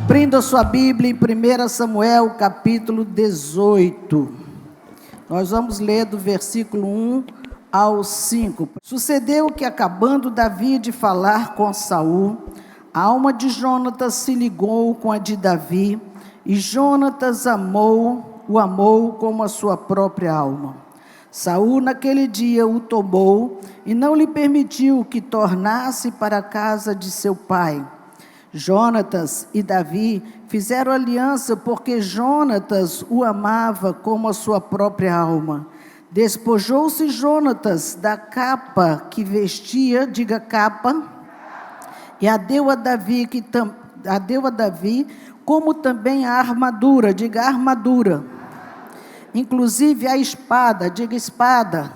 Abrindo a sua Bíblia em 1 Samuel, capítulo 18. Nós vamos ler do versículo 1 ao 5. Sucedeu que, acabando Davi de falar com Saul, a alma de Jonatas se ligou com a de Davi, e Jonatas o amou como a sua própria alma. Saul naquele dia o tomou e não lhe permitiu que tornasse para a casa de seu pai. Jonatas e Davi fizeram aliança porque Jonatas o amava como a sua própria alma. Despojou-se Jonatas da capa que vestia, diga capa, e a deu a Davi, como também a armadura, diga armadura. Inclusive a espada, diga espada,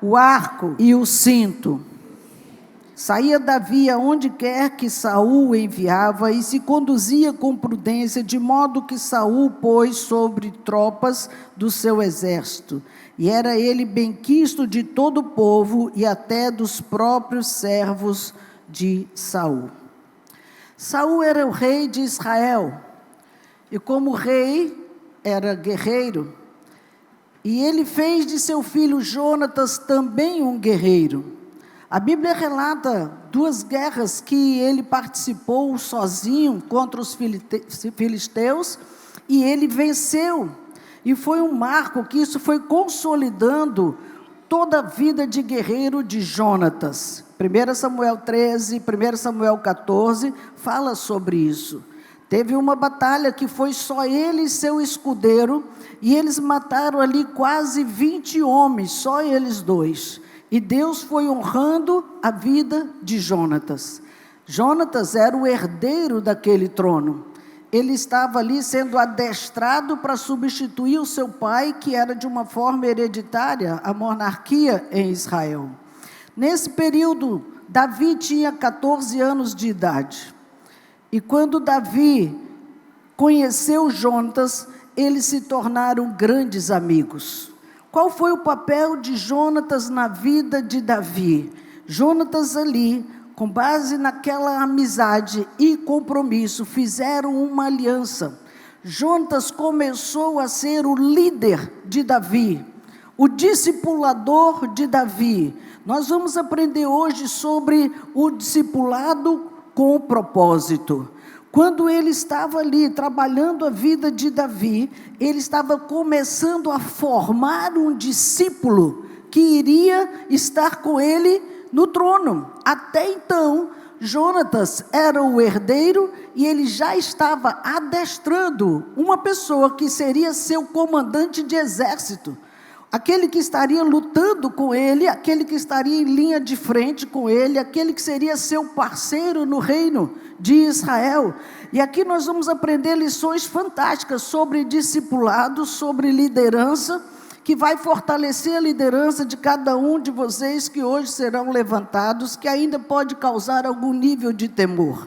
o arco e o cinto. Saía Davi aonde quer que Saul o enviava e se conduzia com prudência, de modo que Saul pôs sobre tropas do seu exército. E era ele benquisto de todo o povo e até dos próprios servos de Saul. Saul era o rei de Israel, e como rei era guerreiro, e ele fez de seu filho Jonatas também um guerreiro. A Bíblia relata 2 guerras que ele participou sozinho contra os filisteus, e ele venceu. E foi um marco que isso foi consolidando toda a vida de guerreiro de Jonatas. 1 Samuel 13, 1 Samuel 14, fala sobre isso. Teve uma batalha que foi só ele e seu escudeiro, e eles mataram ali quase 20 homens, só eles dois. E Deus foi honrando a vida de Jonatas. Jonatas era o herdeiro daquele trono. Ele estava ali sendo adestrado para substituir o seu pai, que era de uma forma hereditária, a monarquia em Israel. Nesse período, Davi tinha 14 anos de idade. E quando Davi conheceu Jonatas, eles se tornaram grandes amigos. Qual foi o papel de Jonatas na vida de Davi? Jonatas ali, com base naquela amizade e compromisso, fizeram uma aliança. Jonatas começou a ser o líder de Davi, o discipulador de Davi. Nós vamos aprender hoje sobre o discipulado com propósito. Quando ele estava ali trabalhando a vida de Davi, ele estava começando a formar um discípulo que iria estar com ele no trono. Até então, Jonatas era o herdeiro e ele já estava adestrando uma pessoa que seria seu comandante de exército. Aquele que estaria lutando com ele, aquele que estaria em linha de frente com ele, aquele que seria seu parceiro no reino de Israel. E aqui nós vamos aprender lições fantásticas sobre discipulado, sobre liderança, que vai fortalecer a liderança de cada um de vocês que hoje serão levantados, que ainda pode causar algum nível de temor.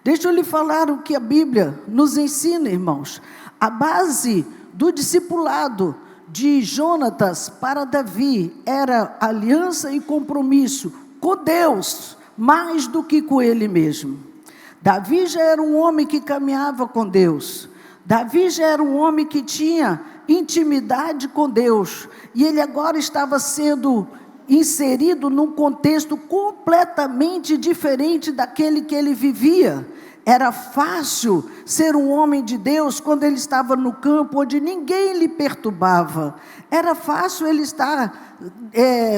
Deixa eu lhe falar o que a Bíblia nos ensina, irmãos. A base do discipulado de Jonatas para Davi era aliança e compromisso com Deus, mais do que com ele mesmo. Davi já era um homem que caminhava com Deus. Davi já era um homem que tinha intimidade com Deus. E ele agora estava sendo inserido num contexto completamente diferente daquele que ele vivia. Era fácil ser um homem de Deus quando ele estava no campo, onde ninguém lhe perturbava. Era fácil ele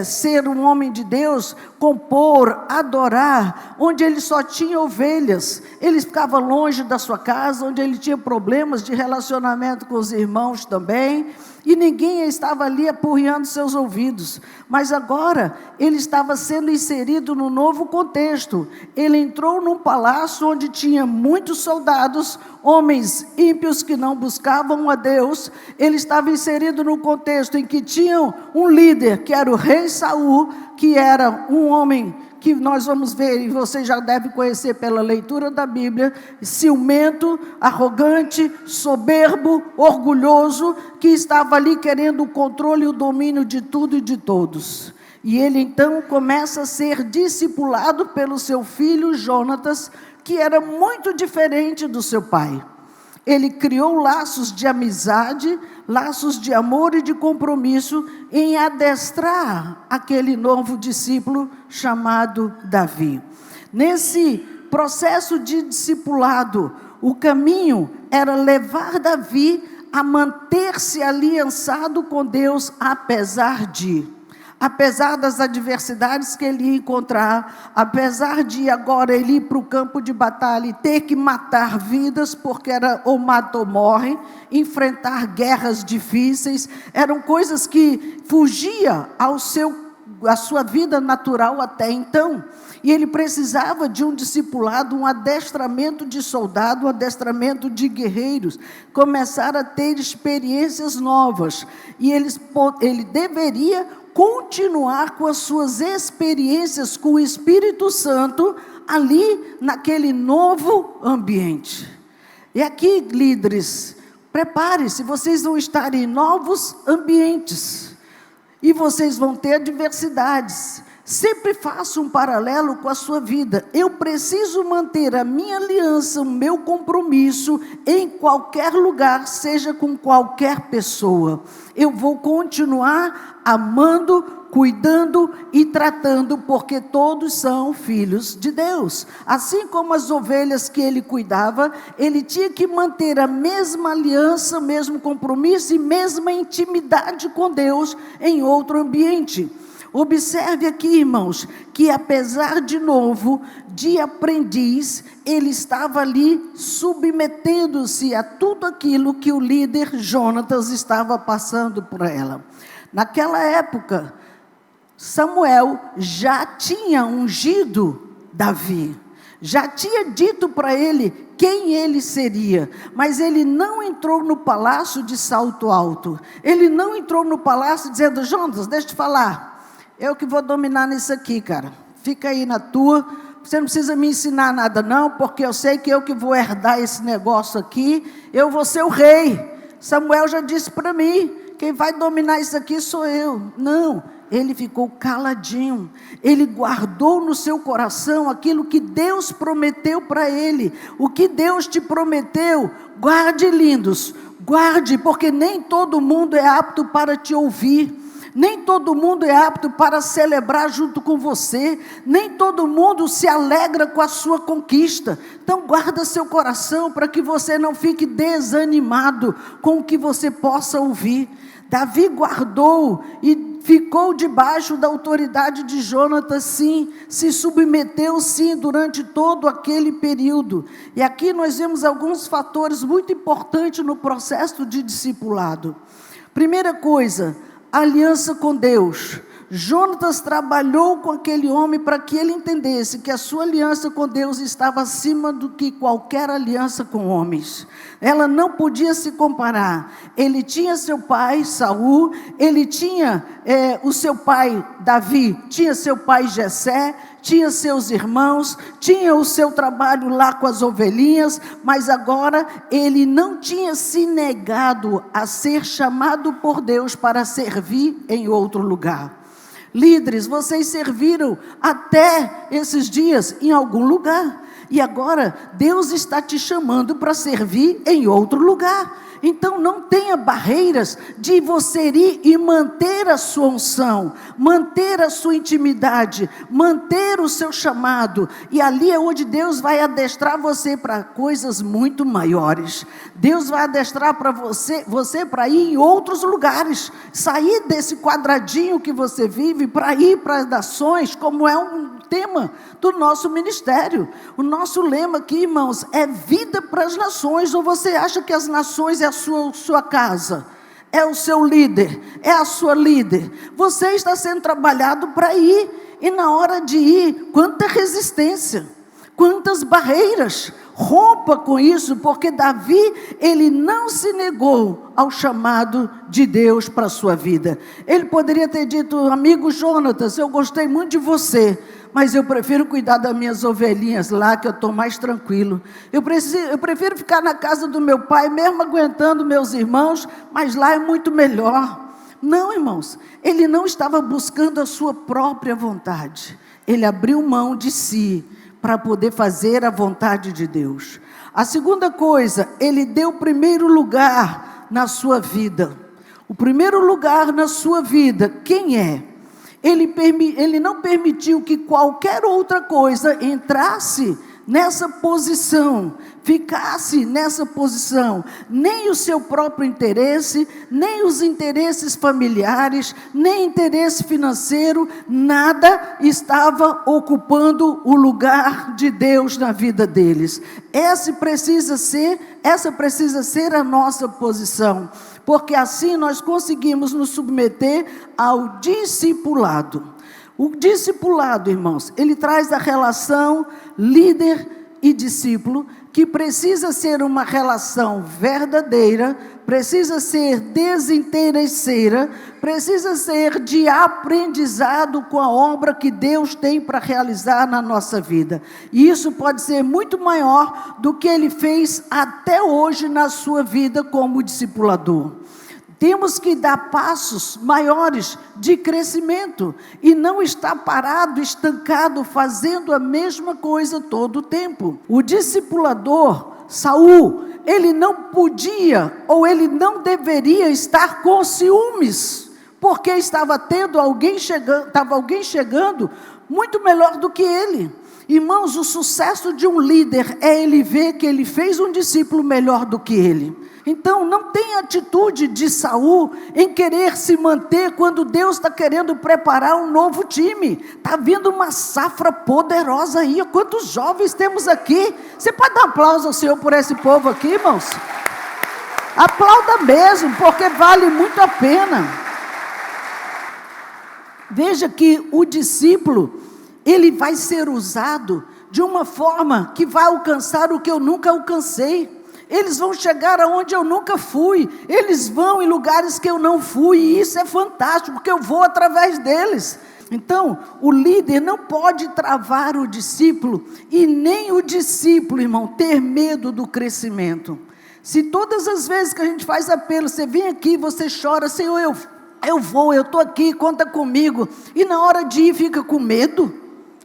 ser um homem de Deus, compor, adorar, onde ele só tinha ovelhas. Ele ficava longe da sua casa, onde ele tinha problemas de relacionamento com os irmãos também. E ninguém estava ali apurriando seus ouvidos. Mas agora, ele estava sendo inserido num novo contexto. Ele entrou num palácio onde tinha muitos soldados, homens ímpios que não buscavam a Deus. Ele estava inserido num contexto em que tinham um líder, que era o rei Saul, que era um homem que nós vamos ver, e você já deve conhecer pela leitura da Bíblia, ciumento, arrogante, soberbo, orgulhoso, que estava ali querendo o controle e o domínio de tudo e de todos. E ele então começa a ser discipulado pelo seu filho Jonatas, que era muito diferente do seu pai. Ele criou laços de amizade, laços de amor e de compromisso em adestrar aquele novo discípulo chamado Davi. Nesse processo de discipulado, o caminho era levar Davi a manter-se aliançado com Deus, apesar das adversidades que ele ia encontrar, apesar de agora ele ir para o campo de batalha e ter que matar vidas, porque era ou mata ou morre, enfrentar guerras difíceis, eram coisas que fugiam à sua vida natural até então. E ele precisava de um discipulado, um adestramento de soldado, um adestramento de guerreiros, começar a ter experiências novas. E ele deveria continuar com as suas experiências com o Espírito Santo ali naquele novo ambiente. E aqui, líderes, prepare-se, vocês vão estar em novos ambientes e vocês vão ter adversidades. Sempre faça um paralelo com a sua vida. Eu preciso manter a minha aliança, o meu compromisso em qualquer lugar, seja com qualquer pessoa. Eu vou continuar amando, cuidando e tratando, porque todos são filhos de Deus. Assim como as ovelhas que ele cuidava, ele tinha que manter a mesma aliança, mesmo compromisso e mesma intimidade com Deus em outro ambiente. Observe aqui, irmãos, que apesar de novo, de aprendiz, ele estava ali submetendo-se a tudo aquilo que o líder Jonatas estava passando por ela. Naquela época, Samuel já tinha ungido Davi, já tinha dito para ele quem ele seria, mas ele não entrou no palácio de salto alto, ele não entrou no palácio dizendo: Jonatas, deixa eu te falar, eu que vou dominar nisso aqui, cara. Fica aí na tua. Você não precisa me ensinar nada não, porque eu sei que eu que vou herdar esse negócio aqui. Eu vou ser o rei. Samuel já disse para mim, quem vai dominar isso aqui sou eu. Não, ele ficou caladinho. Ele guardou no seu coração aquilo que Deus prometeu para ele. O que Deus te prometeu, guarde, lindos. Guarde, porque nem todo mundo é apto para te ouvir. Nem todo mundo é apto para celebrar junto com você. Nem todo mundo se alegra com a sua conquista. Então guarda seu coração para que você não fique desanimado com o que você possa ouvir. Davi guardou e ficou debaixo da autoridade de Jonatas, sim. Se submeteu, sim, durante todo aquele período. E aqui nós vemos alguns fatores muito importantes no processo de discipulado. Primeira coisa, aliança com Deus. Jonatas trabalhou com aquele homem para que ele entendesse que a sua aliança com Deus estava acima do que qualquer aliança com homens. Ela não podia se comparar. Ele tinha seu pai Saul, ele tinha o seu pai Davi, tinha seu pai Jessé, tinha seus irmãos, tinha o seu trabalho lá com as ovelhinhas, mas agora ele não tinha se negado a ser chamado por Deus para servir em outro lugar. Líderes, vocês serviram até esses dias em algum lugar, e agora Deus está te chamando para servir em outro lugar. Então não tenha barreiras de você ir e manter a sua unção, manter a sua intimidade, manter o seu chamado, e ali é onde Deus vai adestrar você para coisas muito maiores. Deus vai adestrar para você para ir em outros lugares, sair desse quadradinho que você vive para ir para as nações, como é um tema do nosso ministério. O nosso lema aqui, irmãos, é vida para as nações. Ou você acha que as nações é a sua casa, é o seu líder, é a sua líder? Você está sendo trabalhado para ir, e na hora de ir, quanta resistência, quantas barreiras. Rompa com isso, porque Davi, ele não se negou ao chamado de Deus para a sua vida. Ele poderia ter dito: amigo Jonatas, eu gostei muito de você, mas eu prefiro cuidar das minhas ovelhinhas lá, que eu estou mais tranquilo. Eu prefiro ficar na casa do meu pai, mesmo aguentando meus irmãos, mas lá é muito melhor. Não, irmãos, ele não estava buscando a sua própria vontade. Ele abriu mão de si para poder fazer a vontade de Deus. A segunda coisa, ele deu o primeiro lugar na sua vida. O primeiro lugar na sua vida, quem é? Ele não permitiu que qualquer outra coisa entrasse nessa posição, ficasse nessa posição, nem o seu próprio interesse, nem os interesses familiares, nem interesse financeiro, nada estava ocupando o lugar de Deus na vida deles. Essa precisa ser a nossa posição, porque assim nós conseguimos nos submeter ao discipulado. O discipulado, irmãos, ele traz a relação líder e discípulo, que precisa ser uma relação verdadeira, precisa ser desinteresseira, precisa ser de aprendizado com a obra que Deus tem para realizar na nossa vida. E isso pode ser muito maior do que ele fez até hoje na sua vida como discipulador. Temos que dar passos maiores de crescimento e não estar parado, estancado, fazendo a mesma coisa todo o tempo. O discipulador, Saul, ele não podia ou ele não deveria estar com ciúmes, porque estava alguém chegando muito melhor do que ele. Irmãos, o sucesso de um líder é ele ver que ele fez um discípulo melhor do que ele. Então, não tem atitude de Saul em querer se manter quando Deus está querendo preparar um novo time. Está vindo uma safra poderosa aí. Quantos jovens temos aqui? Você pode dar um aplauso ao Senhor por esse povo aqui, irmãos? Aplauda mesmo, porque vale muito a pena. Veja que o discípulo, ele vai ser usado de uma forma que vai alcançar o que eu nunca alcancei. Eles vão chegar aonde eu nunca fui. Eles vão em lugares que eu não fui. E isso é fantástico, porque eu vou através deles. Então, o líder não pode travar o discípulo. E nem o discípulo, irmão, ter medo do crescimento. Se todas as vezes que a gente faz apelo, você vem aqui, você chora, Senhor, eu estou aqui, conta comigo. E na hora de ir, fica com medo?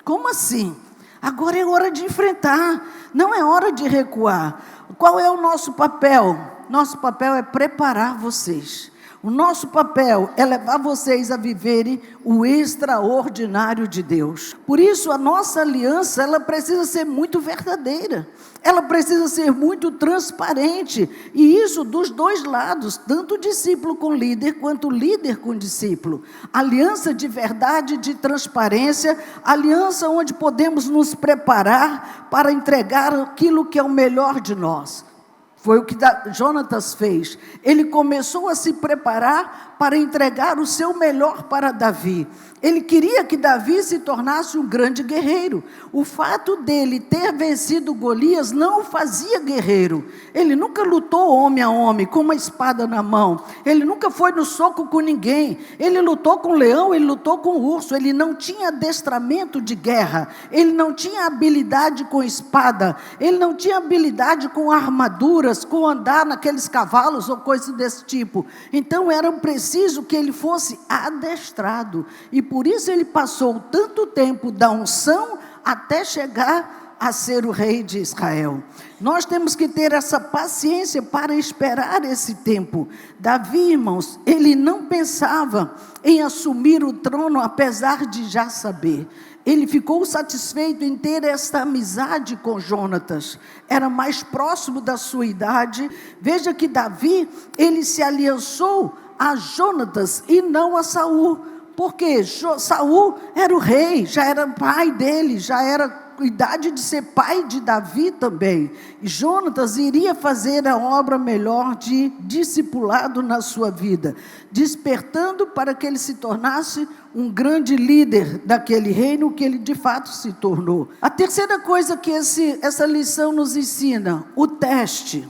Como assim? Agora é hora de enfrentar. Não é hora de recuar. Qual é o nosso papel? Nosso papel é preparar vocês. O nosso papel é levar vocês a viverem o extraordinário de Deus. Por isso, a nossa aliança, ela precisa ser muito verdadeira. Ela precisa ser muito transparente. E isso dos dois lados, tanto o discípulo com líder, quanto o líder com discípulo. Aliança de verdade, de transparência. Aliança onde podemos nos preparar para entregar aquilo que é o melhor de nós. Foi o que Jonatas fez. Ele começou a se preparar para entregar o seu melhor para Davi. Ele queria que Davi se tornasse um grande guerreiro. O fato dele ter vencido Golias não o fazia guerreiro. Ele nunca lutou homem a homem, com uma espada na mão. Ele nunca foi no soco com ninguém. Ele lutou com o leão, ele lutou com o urso. Ele não tinha adestramento de guerra. Ele não tinha habilidade com espada. Ele não tinha habilidade com armaduras, com andar naqueles cavalos ou coisas desse tipo. Então era preciso que ele fosse adestrado. E por isso ele passou tanto tempo da unção até chegar a ser o rei de Israel. Nós temos que ter essa paciência para esperar esse tempo. Davi, irmãos, ele não pensava em assumir o trono, apesar de já saber. Ele ficou satisfeito em ter esta amizade com Jonatas. Era mais próximo da sua idade. Veja que Davi, ele se aliançou a Jonatas e não a Saul. Porque Saul era o rei, já era pai dele, já era idade de ser pai de Davi também. E Jonatas iria fazer a obra melhor de discipulado na sua vida, despertando para que ele se tornasse um grande líder daquele reino que ele de fato se tornou. A terceira coisa que essa lição nos ensina, o teste.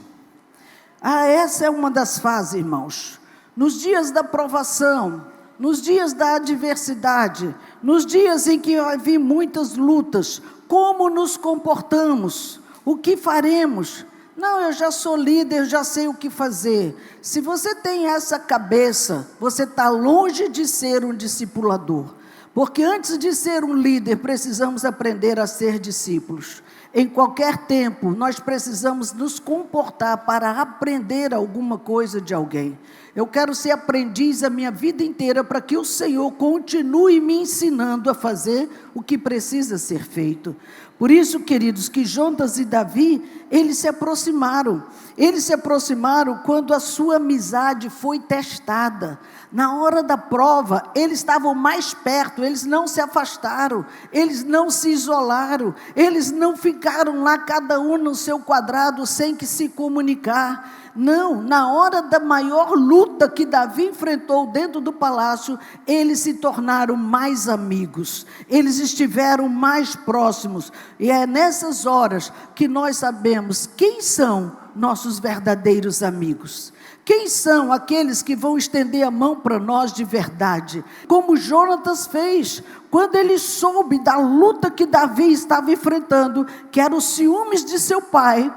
Essa é uma das fases, irmãos. Nos dias da provação, nos dias da adversidade, nos dias em que havia muitas lutas, como nos comportamos? O que faremos? Não, eu já sou líder, eu já sei o que fazer. Se você tem essa cabeça, você está longe de ser um discipulador. Porque antes de ser um líder, precisamos aprender a ser discípulos. Em qualquer tempo, nós precisamos nos comportar para aprender alguma coisa de alguém. Eu quero ser aprendiz a minha vida inteira para que o Senhor continue me ensinando a fazer o que precisa ser feito. Por isso, queridos, que Jonatas e Davi, eles se aproximaram. Eles se aproximaram quando a sua amizade foi testada. Na hora da prova, eles estavam mais perto, eles não se afastaram, eles não se isolaram, eles não ficaram lá cada um no seu quadrado sem que se comunicar. Não, na hora da maior luta que Davi enfrentou dentro do palácio, eles se tornaram mais amigos, eles estiveram mais próximos, e é nessas horas que nós sabemos quem são nossos verdadeiros amigos. Quem são aqueles que vão estender a mão para nós de verdade? Como Jonatas fez, quando ele soube da luta que Davi estava enfrentando, que era os ciúmes de seu pai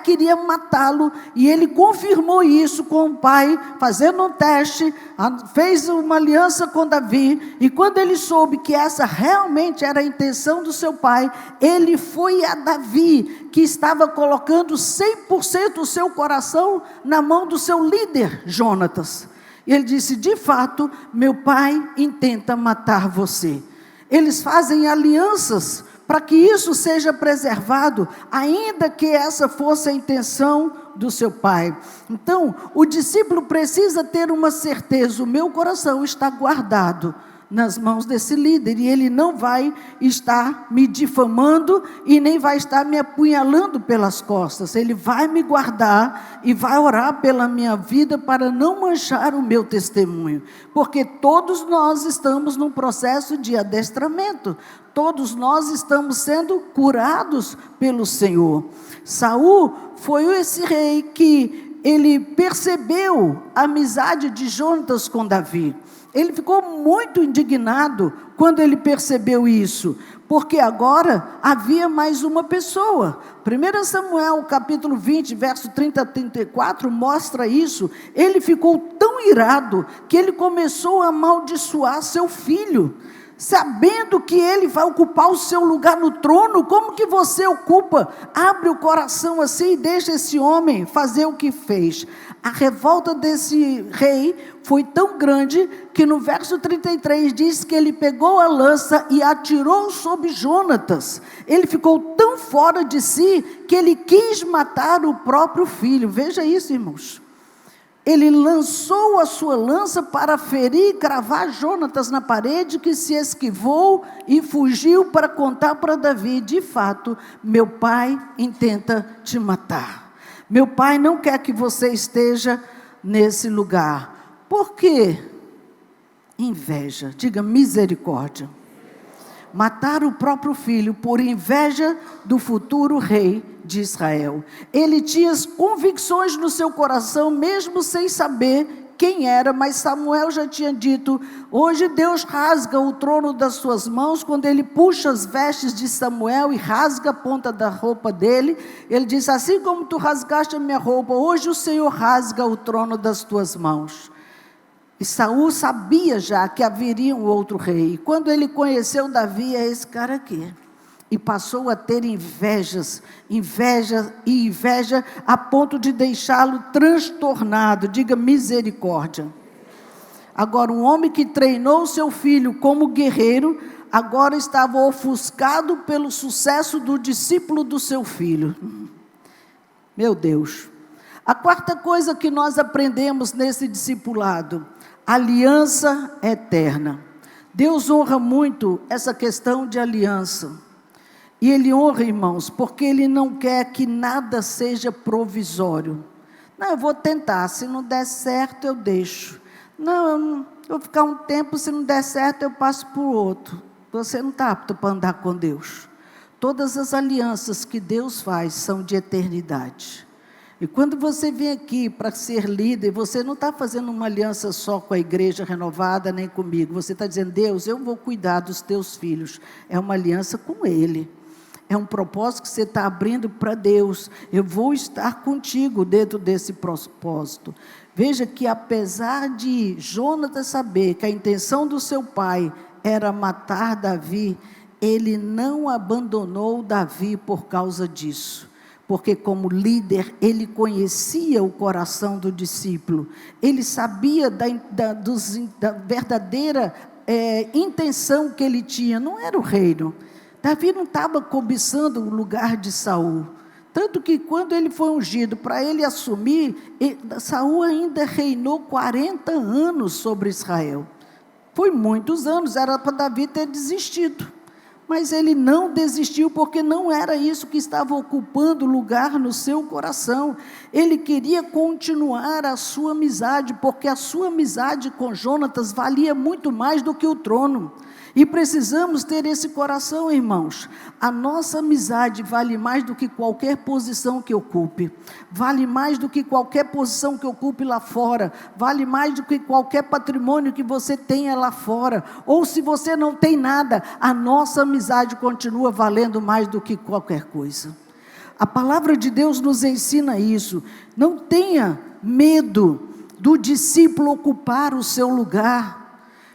queria matá-lo, e ele confirmou isso com o pai, fazendo um teste, fez uma aliança com Davi, e quando ele soube que essa realmente era a intenção do seu pai, ele foi a Davi, que estava colocando 100% o seu coração na mão do seu líder, Jonatas. E ele disse: de fato, meu pai intenta matar você. Eles fazem alianças para que isso seja preservado, ainda que essa fosse a intenção do seu pai. Então, o discípulo precisa ter uma certeza: o meu coração está guardado nas mãos desse líder, e ele não vai estar me difamando e nem vai estar me apunhalando pelas costas. Ele vai me guardar e vai orar pela minha vida para não manchar o meu testemunho, porque todos nós estamos num processo de adestramento, todos nós estamos sendo curados pelo Senhor. Saul foi esse rei que ele percebeu a amizade de Jonatas com Davi. Ele ficou muito indignado quando ele percebeu isso, porque agora havia mais uma pessoa. 1 Samuel, capítulo 20, verso 30 a 34, mostra isso. Ele ficou tão irado que ele começou a amaldiçoar seu filho, sabendo que ele vai ocupar o seu lugar no trono. Como que você ocupa? Abre o coração assim e deixa esse homem fazer o que fez. A revolta desse rei foi tão grande que no verso 33 diz que ele pegou a lança e atirou sobre Jonatas. Ele ficou tão fora de si que ele quis matar o próprio filho. Veja isso, irmãos. Ele lançou a sua lança para ferir e cravar Jonatas na parede, que se esquivou e fugiu para contar para Davi: de fato, meu pai intenta te matar. Meu pai não quer que você esteja nesse lugar. Por quê? Inveja. Diga misericórdia. Matar o próprio filho por inveja do futuro rei de Israel. Ele tinha as convicções no seu coração, mesmo sem saber quem era, mas Samuel já tinha dito: hoje Deus rasga o trono das suas mãos. Quando ele puxa as vestes de Samuel e rasga a ponta da roupa dele, ele diz: assim como tu rasgaste a minha roupa, hoje o Senhor rasga o trono das tuas mãos. E Saul sabia já que haveria um outro rei. E quando ele conheceu Davi, é esse cara aqui. E passou a ter inveja a ponto de deixá-lo transtornado. Diga misericórdia. Agora, um homem que treinou seu filho como guerreiro, agora estava ofuscado pelo sucesso do discípulo do seu filho. Meu Deus. A quarta coisa que nós aprendemos nesse discipulado: aliança eterna. Deus honra muito essa questão de aliança. E Ele honra, irmãos, porque Ele não quer que nada seja provisório. Não, eu vou tentar, se não der certo eu deixo. Não, eu vou ficar um tempo, se não der certo eu passo para o outro. Você não está apto para andar com Deus. Todas as alianças que Deus faz são de eternidade. E quando você vem aqui para ser líder, você não está fazendo uma aliança só com a igreja renovada, nem comigo. Você está dizendo: Deus, eu vou cuidar dos teus filhos. É uma aliança com Ele. É um propósito que você está abrindo para Deus. Eu vou estar contigo dentro desse propósito. Veja que apesar de Jonatas saber que a intenção do seu pai era matar Davi, ele não abandonou Davi por causa disso. Porque como líder, ele conhecia o coração do discípulo. Ele sabia da verdadeira intenção que ele tinha. Não era o reino. Davi não estava cobiçando o lugar de Saul. Tanto que quando ele foi ungido para ele assumir, Saul ainda reinou 40 anos sobre Israel. Foi muitos anos, era para Davi ter desistido. Mas ele não desistiu, porque não era isso que estava ocupando lugar no seu coração. Ele queria continuar a sua amizade, porque a sua amizade com Jonatas valia muito mais do que o trono. E precisamos ter esse coração, irmãos. A nossa amizade vale mais do que qualquer posição que ocupe. Vale mais do que qualquer posição que ocupe lá fora. Vale mais do que qualquer patrimônio que você tenha lá fora. Ou se você não tem nada, a nossa amizade continua valendo mais do que qualquer coisa. A palavra de Deus nos ensina isso. Não tenha medo do discípulo ocupar o seu lugar.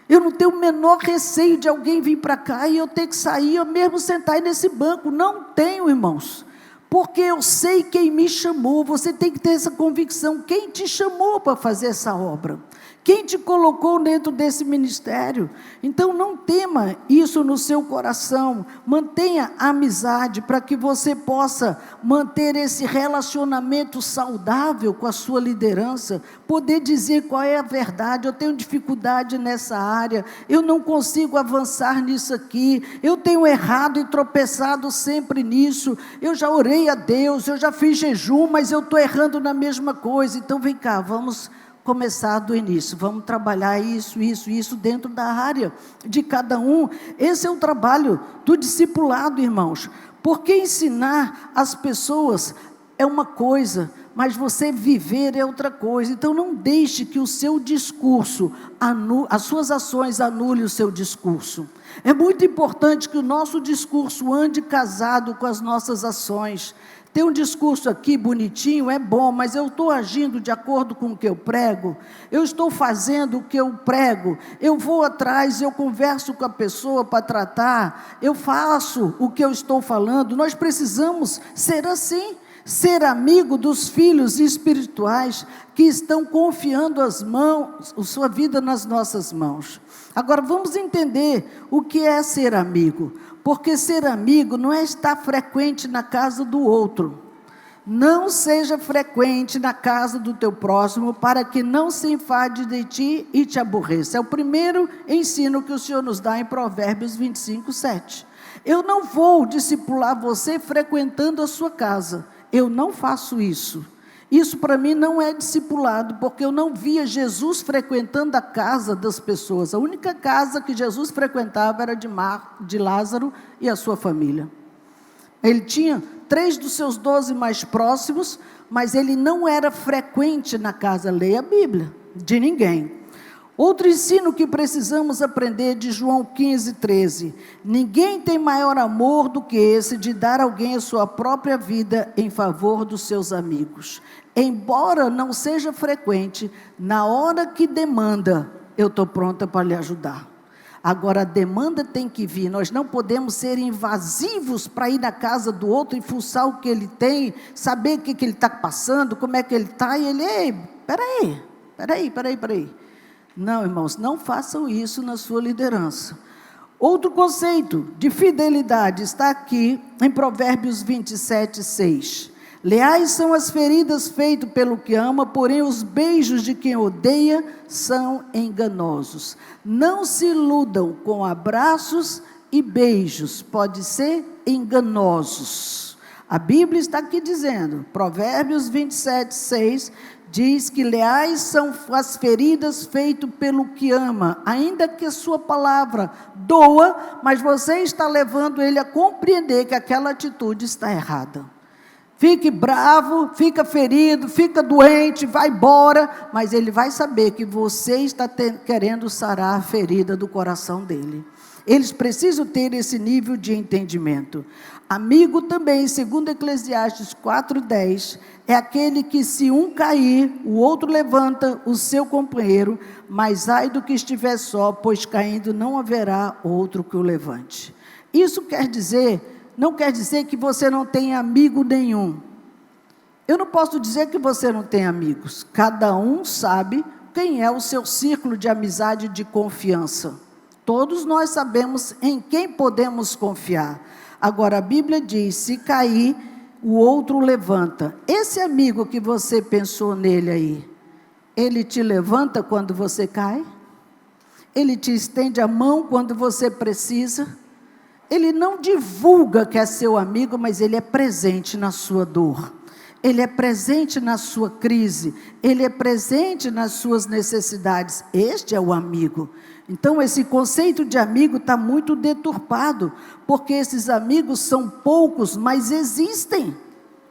Eu não tenho o menor receio de alguém vir para cá e eu ter que sair, eu mesmo sentar aí nesse banco. Não tenho, irmãos. Porque eu sei quem me chamou. Você tem que ter essa convicção. Quem te chamou para fazer essa obra? Quem te colocou dentro desse ministério? Então não tema isso no seu coração. Mantenha a amizade para que você possa manter esse relacionamento saudável com a sua liderança. Poder dizer qual é a verdade. Eu tenho dificuldade nessa área. Eu não consigo avançar nisso aqui. Eu tenho errado e tropeçado sempre nisso. Eu já orei a Deus, eu já fiz jejum, mas eu estou errando na mesma coisa. Então vem cá, vamos começar do início, vamos trabalhar isso dentro da área de cada um. Esse é o trabalho do discipulado, irmãos, porque ensinar as pessoas é uma coisa, mas você viver é outra coisa. Então não deixe que o seu discurso, as suas ações anulem o seu discurso. É muito importante que o nosso discurso ande casado com as nossas ações. Ter um discurso aqui bonitinho é bom, mas eu estou agindo de acordo com o que eu prego? Eu estou fazendo o que eu prego? Eu vou atrás, eu converso com a pessoa para tratar? Eu faço o que eu estou falando? Nós precisamos ser assim, ser amigo dos filhos espirituais que estão confiando a sua vida nas nossas mãos. Agora vamos entender o que é ser amigo. Porque ser amigo não é estar frequente na casa do outro. Não seja frequente na casa do teu próximo, para que não se enfade de ti e te aborreça. É o primeiro ensino que o Senhor nos dá em Provérbios 25, 7. Eu não vou discipular você frequentando a sua casa. Eu não faço isso. Isso para mim não é discipulado, porque eu não via Jesus frequentando a casa das pessoas. A única casa que Jesus frequentava era de Lázaro e a sua família. Ele tinha 3 dos seus 12 mais próximos, mas ele não era frequente na casa, leia a Bíblia, de ninguém. Outro ensino que precisamos aprender de João 15, 13. Ninguém tem maior amor do que esse de dar a alguém a sua própria vida em favor dos seus amigos. Embora não seja frequente, na hora que demanda, eu estou pronta para lhe ajudar. Agora a demanda tem que vir, nós não podemos ser invasivos para ir na casa do outro e fuçar o que ele tem, saber o que ele está passando, como é que ele está, e ele, ei, peraí. Não, irmãos, não façam isso na sua liderança. Outro conceito de fidelidade está aqui em Provérbios 27, 6. Leais são as feridas feitas pelo que ama, porém os beijos de quem odeia são enganosos. Não se iludam com abraços e beijos, pode ser enganosos. A Bíblia está aqui dizendo, Provérbios 27, 6, diz que leais são as feridas feitas pelo que ama, ainda que a sua palavra doa, mas você está levando ele a compreender que aquela atitude está errada. Fique bravo, fica ferido, fica doente, vai embora, mas ele vai saber que você está querendo sarar a ferida do coração dele. Eles precisam ter esse nível de entendimento. Amigo também, segundo Eclesiastes 4:10, é aquele que se um cair, o outro levanta o seu companheiro, mas ai do que estiver só, pois caindo não haverá outro que o levante. Isso não quer dizer que você não tenha amigo nenhum. Eu não posso dizer que você não tem amigos. Cada um sabe quem é o seu círculo de amizade e de confiança. Todos nós sabemos em quem podemos confiar. Agora, a Bíblia diz, se cair, o outro levanta. Esse amigo que você pensou nele aí, ele te levanta quando você cai? Ele te estende a mão quando você precisa? Ele não divulga que é seu amigo, mas ele é presente na sua dor. Ele é presente na sua crise, ele é presente nas suas necessidades. Este é o amigo. Então, esse conceito de amigo está muito deturpado, porque esses amigos são poucos, mas existem.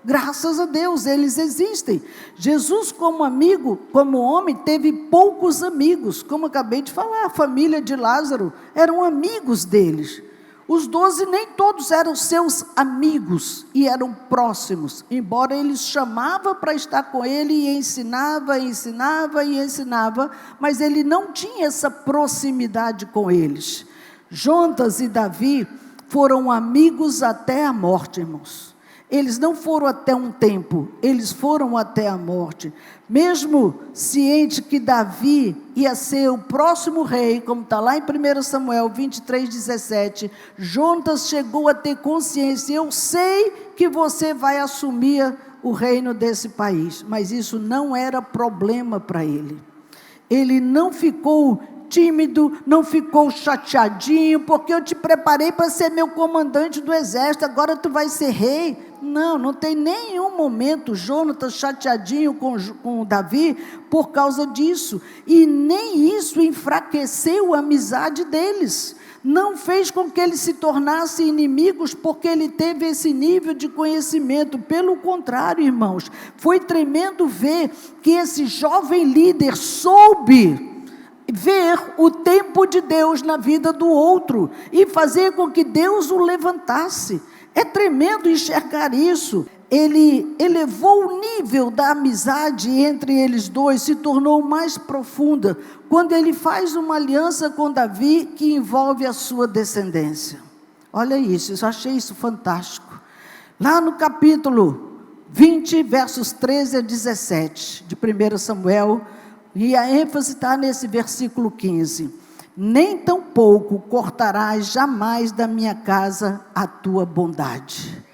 Graças a Deus, eles existem. Jesus, como amigo, como homem, teve poucos amigos. Como acabei de falar, a família de Lázaro eram amigos deles. Os 12 nem todos eram seus amigos e eram próximos, embora ele chamava para estar com ele e ensinava, mas ele não tinha essa proximidade com eles. Jonas e Davi foram amigos até a morte, irmãos. Eles não foram até um tempo, eles foram até a morte. Mesmo ciente que Davi ia ser o próximo rei, como está lá em 1 Samuel 23:17, Jonas chegou a ter consciência, eu sei que você vai assumir o reino desse país, mas isso não era problema para ele. Ele não ficou tímido, não ficou chateadinho, porque eu te preparei para ser meu comandante do exército, agora tu vai ser rei. Não tem nenhum momento Jonas chateadinho com Davi por causa disso, e nem isso enfraqueceu a amizade deles, não fez com que eles se tornassem inimigos, porque ele teve esse nível de conhecimento. Pelo contrário, irmãos, foi tremendo ver que esse jovem líder soube ver o tempo de Deus na vida do outro, e fazer com que Deus o levantasse. É tremendo enxergar isso. Ele elevou o nível da amizade entre eles dois, se tornou mais profunda, quando ele faz uma aliança com Davi, que envolve a sua descendência. Olha isso, eu achei isso fantástico. Lá no capítulo 20, versos 13 a 17, de 1 Samuel, e a ênfase está nesse versículo 15. Nem tampouco cortarás jamais da minha casa a tua bondade.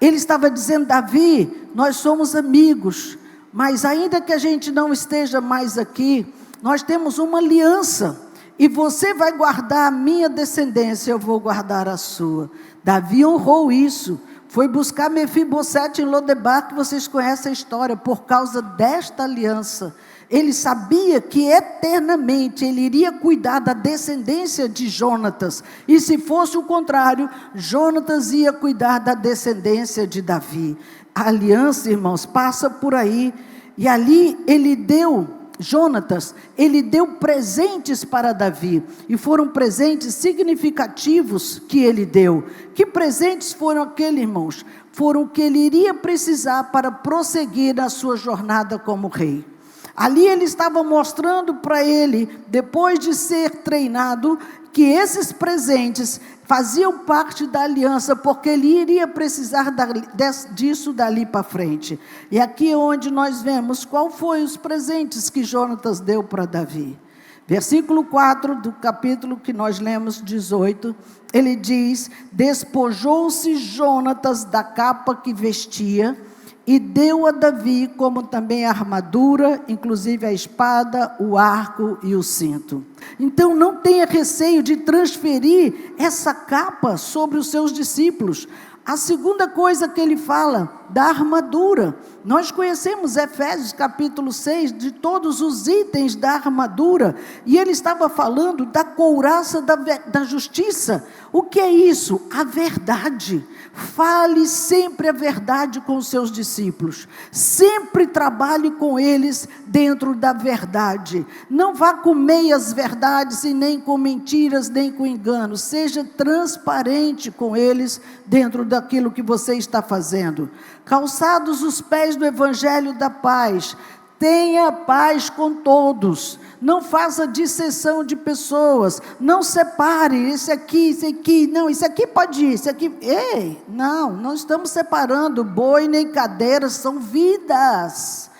Ele estava dizendo, Davi, nós somos amigos, mas ainda que a gente não esteja mais aqui, nós temos uma aliança, e você vai guardar a minha descendência, eu vou guardar a sua. Davi honrou isso, foi buscar Mefibosete em Lodebar, que vocês conhecem a história, por causa desta aliança. Ele sabia que eternamente ele iria cuidar da descendência de Jonatas, e se fosse o contrário, Jonatas ia cuidar da descendência de Davi. A aliança, irmãos, passa por aí, e ali Jonatas deu presentes para Davi, e foram presentes significativos que ele deu. Que presentes foram aqueles, irmãos? Foram o que ele iria precisar para prosseguir na sua jornada como rei. Ali ele estava mostrando para ele, depois de ser treinado, que esses presentes faziam parte da aliança, porque ele iria precisar disso dali para frente. E aqui é onde nós vemos qual foi os presentes que Jonatas deu para Davi. Versículo 4 do capítulo que nós lemos, 18, ele diz, despojou-se Jonatas da capa que vestia, e deu a Davi, como também a armadura, inclusive a espada, o arco e o cinto. Então não tenha receio de transferir essa capa sobre os seus discípulos. A segunda coisa que ele fala, da armadura. Nós conhecemos Efésios capítulo 6, de todos os itens da armadura, e ele estava falando da couraça da justiça. O que é isso? A verdade. Fale sempre a verdade com os seus discípulos. Sempre trabalhe com eles dentro da verdade. Não vá com meias verdades e nem com mentiras, nem com enganos. Seja transparente com eles dentro daquilo que você está fazendo. Calçados os pés do Evangelho da paz. Tenha paz com todos, não faça disseção de pessoas, não separe, esse aqui, não, isso aqui pode ir, isso aqui, não estamos separando boi nem cadeira, são vidas.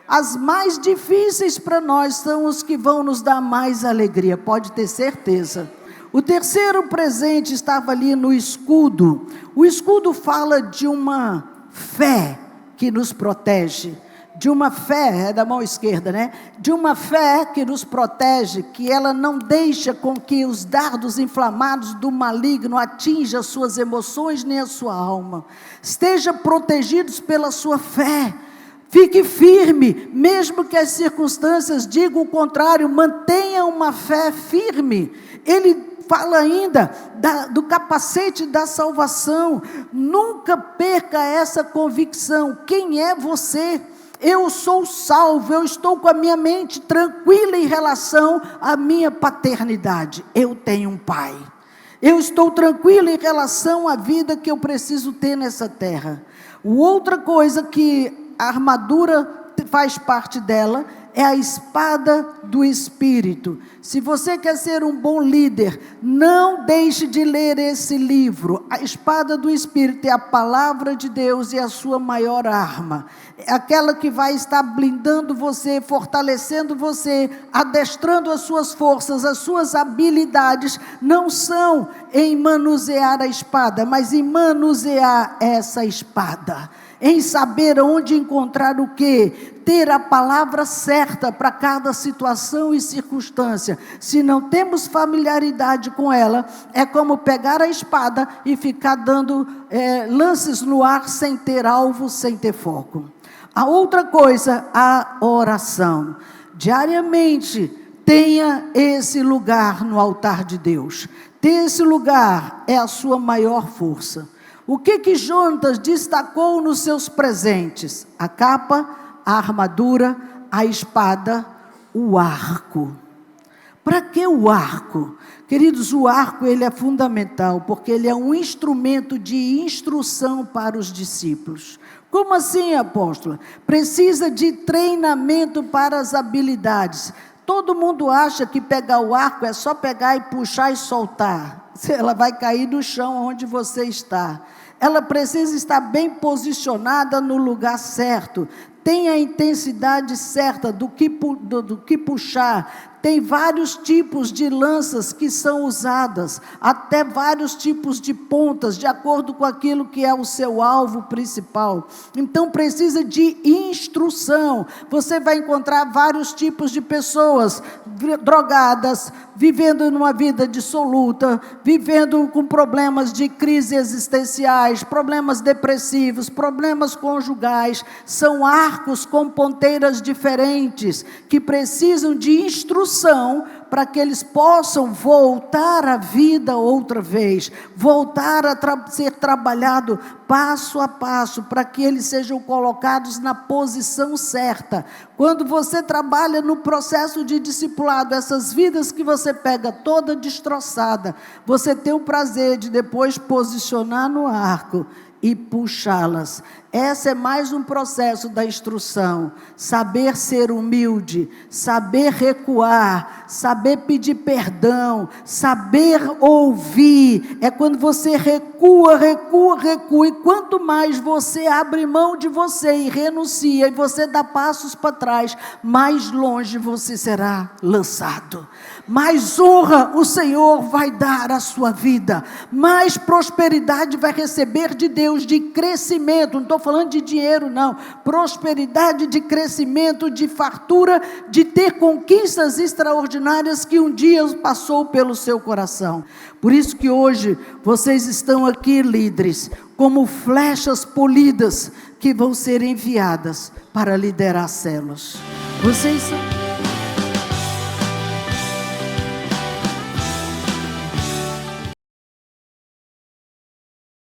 As mais difíceis para nós são os que vão nos dar mais alegria, pode ter certeza. O terceiro presente estava ali no escudo. O escudo fala de uma fé que nos protege. De uma fé, é da mão esquerda, né? De uma fé que nos protege, que ela não deixa com que os dardos inflamados do maligno atinjam as suas emoções nem a sua alma. Esteja protegidos pela sua fé. Fique firme, mesmo que as circunstâncias digam o contrário, mantenha uma fé firme. Ele fala ainda do capacete da salvação. Nunca perca essa convicção. Quem é você? Eu sou salvo, eu estou com a minha mente tranquila em relação à minha paternidade. Eu tenho um pai. Eu estou tranquilo em relação à vida que eu preciso ter nessa terra. Outra coisa que a armadura faz parte dela é a espada do Espírito. Se você quer ser um bom líder, não deixe de ler esse livro. A espada do Espírito é a palavra de Deus e a sua maior arma. É aquela que vai estar blindando você, fortalecendo você, adestrando as suas forças, as suas habilidades. Não são em manusear a espada, mas em manusear essa espada. Em saber onde encontrar o quê? Ter a palavra certa para cada situação e circunstância. Se não temos familiaridade com ela, é como pegar a espada e ficar dando lances no ar sem ter alvo, sem ter foco. A outra coisa, a oração. Diariamente, tenha esse lugar no altar de Deus. Ter esse lugar é a sua maior força. O que Jonatas destacou nos seus presentes? A capa, a armadura, a espada, o arco. Para que o arco? Queridos, o arco ele é fundamental, porque ele é um instrumento de instrução para os discípulos. Como assim, apóstola? Precisa de treinamento para as habilidades. Todo mundo acha que pegar o arco é só pegar e puxar e soltar. Ela vai cair no chão onde você está. Ela precisa estar bem posicionada no lugar certo. Tem a intensidade certa do que puxar. Tem vários tipos de lanças que são usadas, até vários tipos de pontas, de acordo com aquilo que é o seu alvo principal. Então precisa de instrução. Você vai encontrar vários tipos de pessoas drogadas, vivendo numa vida dissoluta, vivendo com problemas de crise existenciais, problemas depressivos, problemas conjugais. São arcos com ponteiras diferentes que precisam de instrução para que eles possam voltar à vida outra vez, voltar a ser trabalhado passo a passo, para que eles sejam colocados na posição certa. Quando você trabalha no processo de discipulado, essas vidas que você pega toda destroçada, você tem o prazer de depois posicionar no arco e puxá-las. Esse é mais um processo da instrução. Saber ser humilde, saber recuar, saber pedir perdão, saber ouvir. É quando você recua, e quanto mais você abre mão de você e renuncia, e você dá passos para trás, mais longe você será lançado. Mais honra o Senhor vai dar à sua vida, mais prosperidade vai receber de Deus, de crescimento. Não estou falando de dinheiro, não. Prosperidade, de crescimento, de fartura, de ter conquistas extraordinárias que um dia passou pelo seu coração. Por isso que hoje vocês estão aqui, líderes, como flechas polidas que vão ser enviadas para liderar células. Vocês são